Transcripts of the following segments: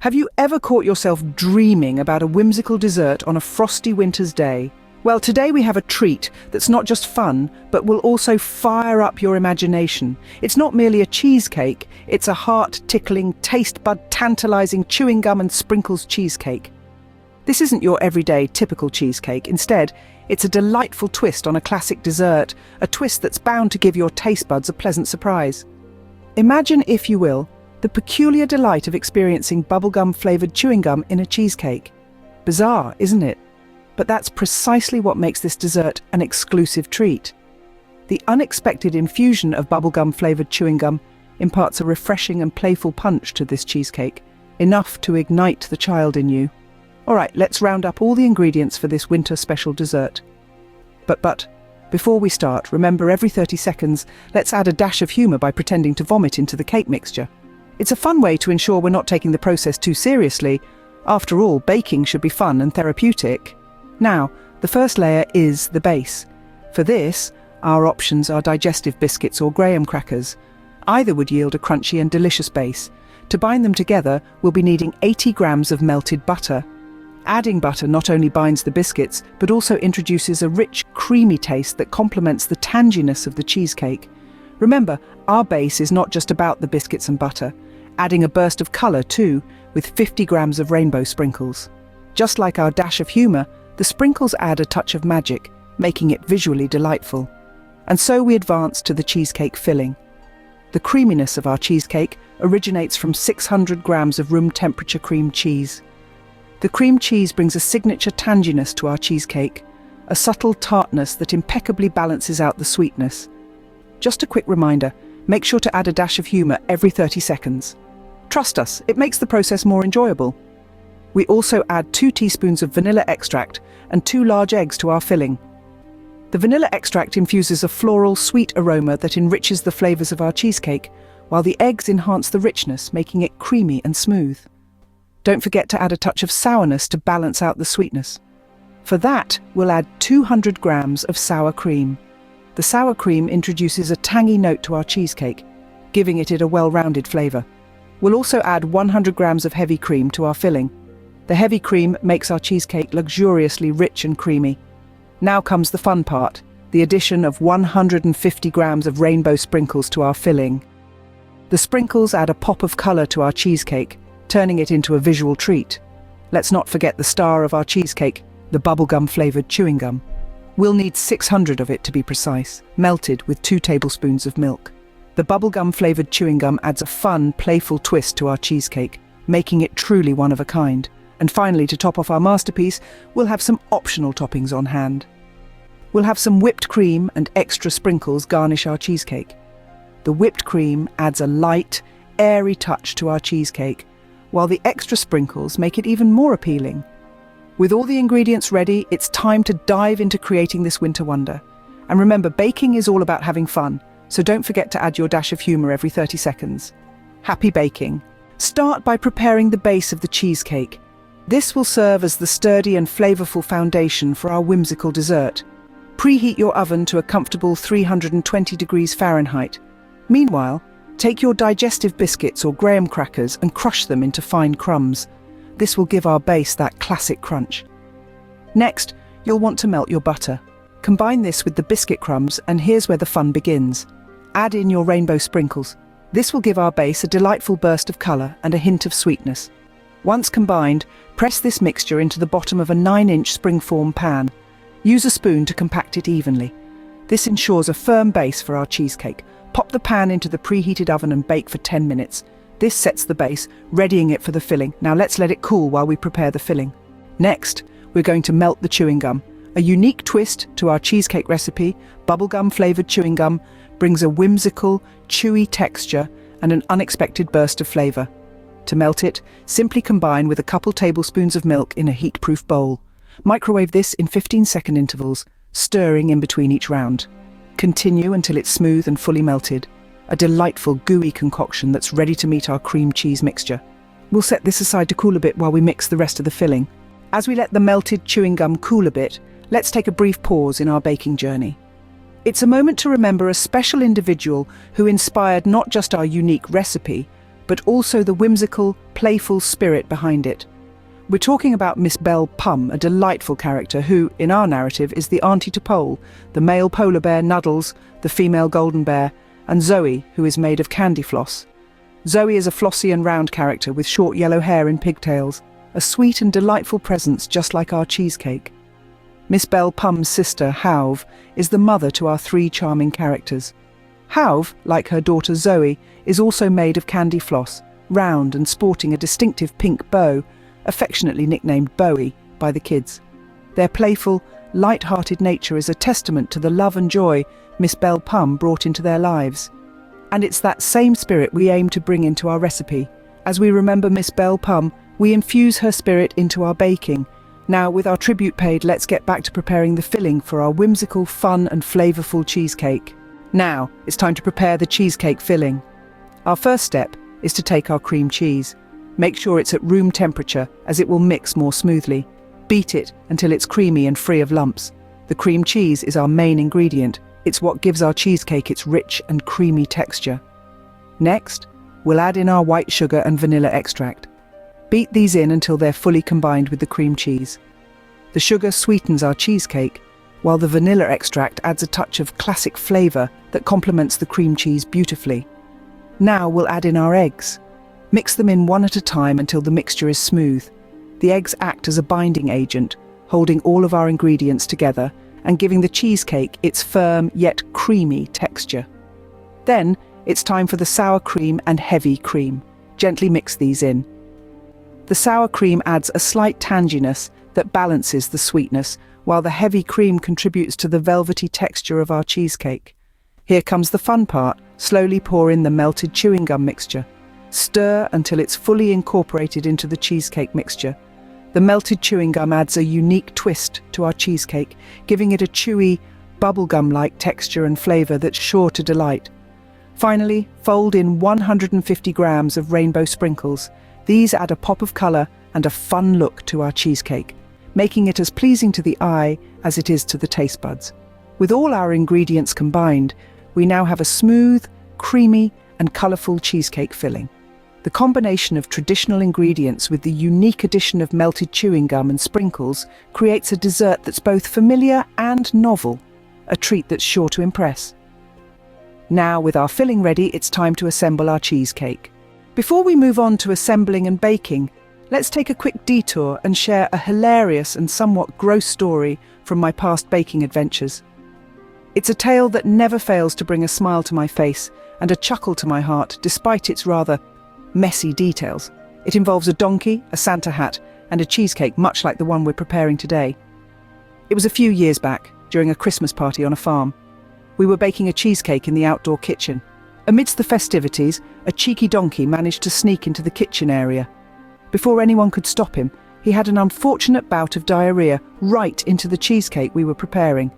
Have you ever caught yourself dreaming about a whimsical dessert on a frosty winter's day? Well, today we have a treat that's not just fun, but will also fire up your imagination. It's not merely a cheesecake, it's a heart-tickling, taste-bud-tantalizing chewing gum and sprinkles cheesecake. This isn't your everyday, typical cheesecake. Instead, it's a delightful twist on a classic dessert, a twist that's bound to give your taste buds a pleasant surprise. Imagine, if you will, the peculiar delight of experiencing bubblegum-flavored chewing gum in a cheesecake. Bizarre, isn't it? But that's precisely what makes this dessert an exclusive treat. The unexpected infusion of bubblegum-flavored chewing gum imparts a refreshing and playful punch to this cheesecake, enough to ignite the child in you. All right, let's round up all the ingredients for this winter special dessert. But before we start, remember, every 30 seconds, let's add a dash of humor by pretending to vomit into the cake mixture. It's a fun way to ensure we're not taking the process too seriously. After all, baking should be fun and therapeutic. Now, the first layer is the base. For this, our options are digestive biscuits or graham crackers. Either would yield a crunchy and delicious base. To bind them together, we'll be needing 80 grams of melted butter. Adding butter not only binds the biscuits, but also introduces a rich, creamy taste that complements the tanginess of the cheesecake. Remember, our base is not just about the biscuits and butter. Adding a burst of colour too, with 50 grams of rainbow sprinkles. Just like our dash of humour, the sprinkles add a touch of magic, making it visually delightful. And so we advance to the cheesecake filling. The creaminess of our cheesecake originates from 600 grams of room temperature cream cheese. The cream cheese brings a signature tanginess to our cheesecake, a subtle tartness that impeccably balances out the sweetness. Just a quick reminder, make sure to add a dash of humour every 30 seconds. Trust us, it makes the process more enjoyable. We also add 2 teaspoons of vanilla extract and 2 large eggs to our filling. The vanilla extract infuses a floral, sweet aroma that enriches the flavours of our cheesecake, while the eggs enhance the richness, making it creamy and smooth. Don't forget to add a touch of sourness to balance out the sweetness. For that, we'll add 200 grams of sour cream. The sour cream introduces a tangy note to our cheesecake, giving it a well-rounded flavour. We'll also add 100 grams of heavy cream to our filling. The heavy cream makes our cheesecake luxuriously rich and creamy. Now comes the fun part, the addition of 150 grams of rainbow sprinkles to our filling. The sprinkles add a pop of colour to our cheesecake, turning it into a visual treat. Let's not forget the star of our cheesecake, the bubblegum-flavoured chewing gum. We'll need 600 of it to be precise, melted with 2 tablespoons of milk. The bubblegum-flavoured chewing gum adds a fun, playful twist to our cheesecake, making it truly one of a kind. And finally, to top off our masterpiece, we'll have some optional toppings on hand. We'll have some whipped cream and extra sprinkles garnish our cheesecake. The whipped cream adds a light, airy touch to our cheesecake, while the extra sprinkles make it even more appealing. With all the ingredients ready, it's time to dive into creating this winter wonder. And remember, baking is all about having fun, so don't forget to add your dash of humour every 30 seconds. Happy baking! Start by preparing the base of the cheesecake. This will serve as the sturdy and flavourful foundation for our whimsical dessert. Preheat your oven to a comfortable 320 degrees Fahrenheit. Meanwhile, take your digestive biscuits or graham crackers and crush them into fine crumbs. This will give our base that classic crunch. Next, you'll want to melt your butter. Combine this with the biscuit crumbs, and here's where the fun begins. Add in your rainbow sprinkles. This will give our base a delightful burst of colour and a hint of sweetness. Once combined, press this mixture into the bottom of a 9-inch springform pan. Use a spoon to compact it evenly. This ensures a firm base for our cheesecake. Pop the pan into the preheated oven and bake for 10 minutes. This sets the base, readying it for the filling. Now let's let it cool while we prepare the filling. Next, we're going to melt the chewing gum. A unique twist to our cheesecake recipe, bubblegum-flavoured chewing gum brings a whimsical, chewy texture and an unexpected burst of flavour. To melt it, simply combine with a couple tablespoons of milk in a heat-proof bowl. Microwave this in 15-second intervals, stirring in between each round. Continue until it's smooth and fully melted, a delightful gooey concoction that's ready to meet our cream cheese mixture. We'll set this aside to cool a bit while we mix the rest of the filling. As we let the melted chewing gum cool a bit, let's take a brief pause in our baking journey. It's a moment to remember a special individual who inspired not just our unique recipe, but also the whimsical, playful spirit behind it. We're talking about Miss Belle Pum, a delightful character who, in our narrative, is the auntie to Pole, the male polar bear Nuddles, the female golden bear, and Zoe, who is made of candy floss. Zoe is a flossy and round character with short yellow hair and pigtails, a sweet and delightful presence just like our cheesecake. Miss Belle Pum's sister, Hauve, is the mother to our three charming characters. Hauve, like her daughter Zoe, is also made of candy floss, round and sporting a distinctive pink bow, affectionately nicknamed Bowie by the kids. Their playful, light-hearted nature is a testament to the love and joy Miss Belle Pum brought into their lives. And it's that same spirit we aim to bring into our recipe. As we remember Miss Belle Pum, we infuse her spirit into our baking. Now, with our tribute paid, let's get back to preparing the filling for our whimsical, fun and flavourful cheesecake. Now, it's time to prepare the cheesecake filling. Our first step is to take our cream cheese. Make sure it's at room temperature, as it will mix more smoothly. Beat it until it's creamy and free of lumps. The cream cheese is our main ingredient. It's what gives our cheesecake its rich and creamy texture. Next, we'll add in our white sugar and vanilla extract. Beat these in until they're fully combined with the cream cheese. The sugar sweetens our cheesecake, while the vanilla extract adds a touch of classic flavour that complements the cream cheese beautifully. Now we'll add in our eggs. Mix them in one at a time until the mixture is smooth. The eggs act as a binding agent, holding all of our ingredients together and giving the cheesecake its firm yet creamy texture. Then it's time for the sour cream and heavy cream. Gently mix these in. The sour cream adds a slight tanginess that balances the sweetness, while the heavy cream contributes to the velvety texture of our cheesecake. Here comes the fun part. Slowly pour in the melted chewing gum mixture. Stir until it's fully incorporated into the cheesecake mixture. The melted chewing gum adds a unique twist to our cheesecake, giving it a chewy, bubblegum-like texture and flavour that's sure to delight. Finally, fold in 150 grams of rainbow sprinkles. These add a pop of colour and a fun look to our cheesecake, making it as pleasing to the eye as it is to the taste buds. With all our ingredients combined, we now have a smooth, creamy, and colourful cheesecake filling. The combination of traditional ingredients with the unique addition of melted chewing gum and sprinkles creates a dessert that's both familiar and novel, a treat that's sure to impress. Now, with our filling ready, it's time to assemble our cheesecake. Before we move on to assembling and baking, let's take a quick detour and share a hilarious and somewhat gross story from my past baking adventures. It's a tale that never fails to bring a smile to my face and a chuckle to my heart, despite its rather messy details. It involves a donkey, a Santa hat, and a cheesecake much like the one we're preparing today. It was a few years back, during a Christmas party on a farm. We were baking a cheesecake in the outdoor kitchen. Amidst the festivities, a cheeky donkey managed to sneak into the kitchen area. Before anyone could stop him, he had an unfortunate bout of diarrhea right into the cheesecake we were preparing.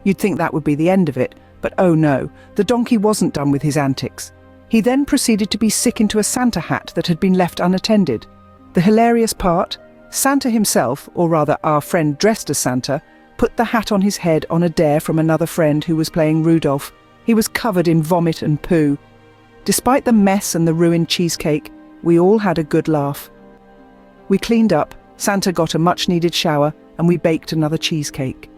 You'd think that would be the end of it, but oh no, the donkey wasn't done with his antics. He then proceeded to be sick into a Santa hat that had been left unattended. The hilarious part? Santa himself, or rather our friend dressed as Santa, put the hat on his head on a dare from another friend who was playing Rudolph. He was covered in vomit and poo. Despite the mess and the ruined cheesecake, we all had a good laugh. We cleaned up, Santa got a much-needed shower, and we baked another cheesecake.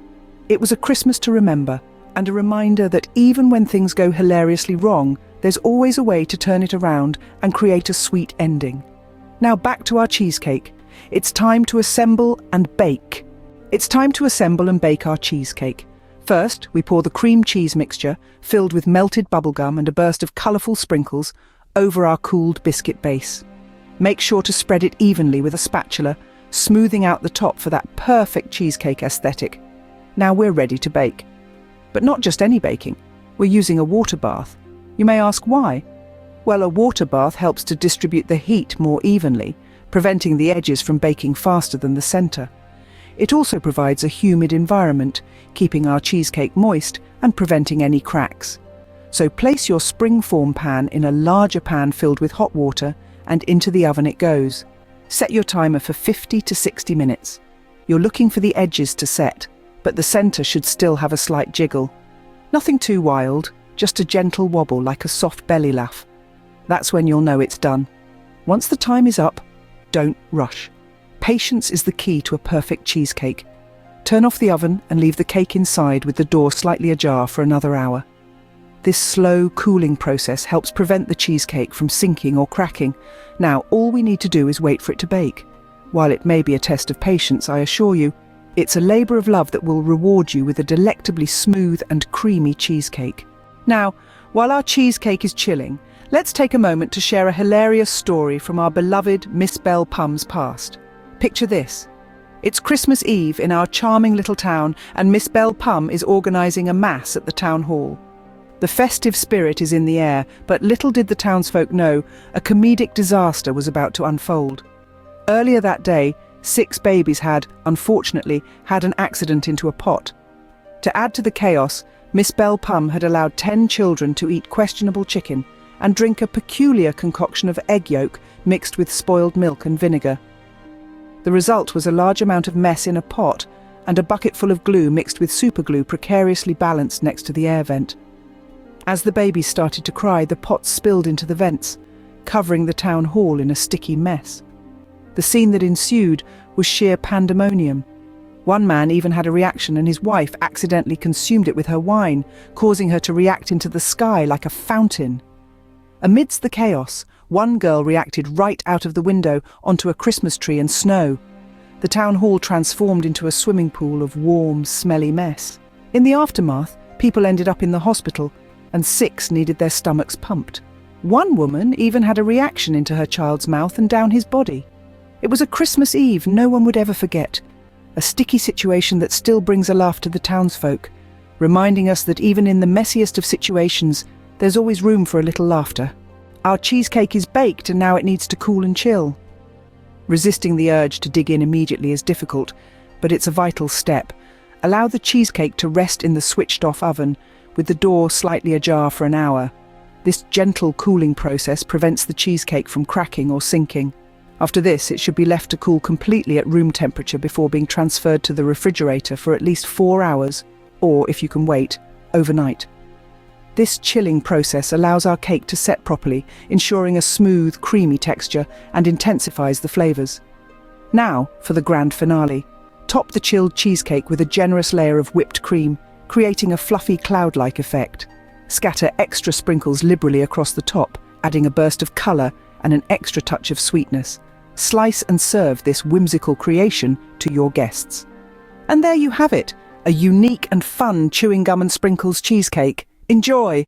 It was a Christmas to remember, and a reminder that even when things go hilariously wrong, there's always a way to turn it around and create a sweet ending. Now back to our cheesecake. It's time to assemble and bake. It's time to assemble and bake our cheesecake. First, we pour the cream cheese mixture, filled with melted bubblegum and a burst of colourful sprinkles, over our cooled biscuit base. Make sure to spread it evenly with a spatula, smoothing out the top for that perfect cheesecake aesthetic. Now we're ready to bake. But not just any baking. We're using a water bath. You may ask why? Well, a water bath helps to distribute the heat more evenly, preventing the edges from baking faster than the centre. It also provides a humid environment, keeping our cheesecake moist and preventing any cracks. So place your springform pan in a larger pan filled with hot water, and into the oven it goes. Set your timer for 50 to 60 minutes. You're looking for the edges to set, but the centre should still have a slight jiggle. Nothing too wild, just a gentle wobble like a soft belly laugh. That's when you'll know it's done. Once the time is up, don't rush. Patience is the key to a perfect cheesecake. Turn off the oven and leave the cake inside with the door slightly ajar for another hour. This slow cooling process helps prevent the cheesecake from sinking or cracking. Now, all we need to do is wait for it to bake. While it may be a test of patience, I assure you, it's a labor of love that will reward you with a delectably smooth and creamy cheesecake. Now, while our cheesecake is chilling, let's take a moment to share a hilarious story from our beloved Miss Belle Pum's past. Picture this. It's Christmas Eve in our charming little town, and Miss Belle Pum is organising a mass at the town hall. The festive spirit is in the air, but little did the townsfolk know, a comedic disaster was about to unfold. Earlier that day, 6 babies had, unfortunately, had an accident into a pot. To add to the chaos, Miss Belle Pum had allowed 10 children to eat questionable chicken and drink a peculiar concoction of egg yolk mixed with spoiled milk and vinegar. The result was a large amount of mess in a pot and a bucket full of glue mixed with superglue precariously balanced next to the air vent. As the babies started to cry, the pot spilled into the vents, covering the town hall in a sticky mess. The scene that ensued was sheer pandemonium. One man even had a reaction, and his wife accidentally consumed it with her wine, causing her to react into the sky like a fountain. Amidst the chaos, one girl reacted right out of the window onto a Christmas tree and snow. The town hall transformed into a swimming pool of warm, smelly mess. In the aftermath, people ended up in the hospital, and 6 needed their stomachs pumped. One woman even had a reaction into her child's mouth and down his body. It was a Christmas Eve no one would ever forget, a sticky situation that still brings a laugh to the townsfolk, reminding us that even in the messiest of situations, there's always room for a little laughter. Our cheesecake is baked and now it needs to cool and chill. Resisting the urge to dig in immediately is difficult, but it's a vital step. Allow the cheesecake to rest in the switched-off oven, with the door slightly ajar for an hour. This gentle cooling process prevents the cheesecake from cracking or sinking. After this, it should be left to cool completely at room temperature before being transferred to the refrigerator for at least 4 hours, or, if you can wait, overnight. This chilling process allows our cake to set properly, ensuring a smooth, creamy texture and intensifies the flavours. Now, for the grand finale. Top the chilled cheesecake with a generous layer of whipped cream, creating a fluffy cloud-like effect. Scatter extra sprinkles liberally across the top, adding a burst of colour and an extra touch of sweetness. Slice and serve this whimsical creation to your guests. And there you have it, a unique and fun chewing gum and sprinkles cheesecake. Enjoy!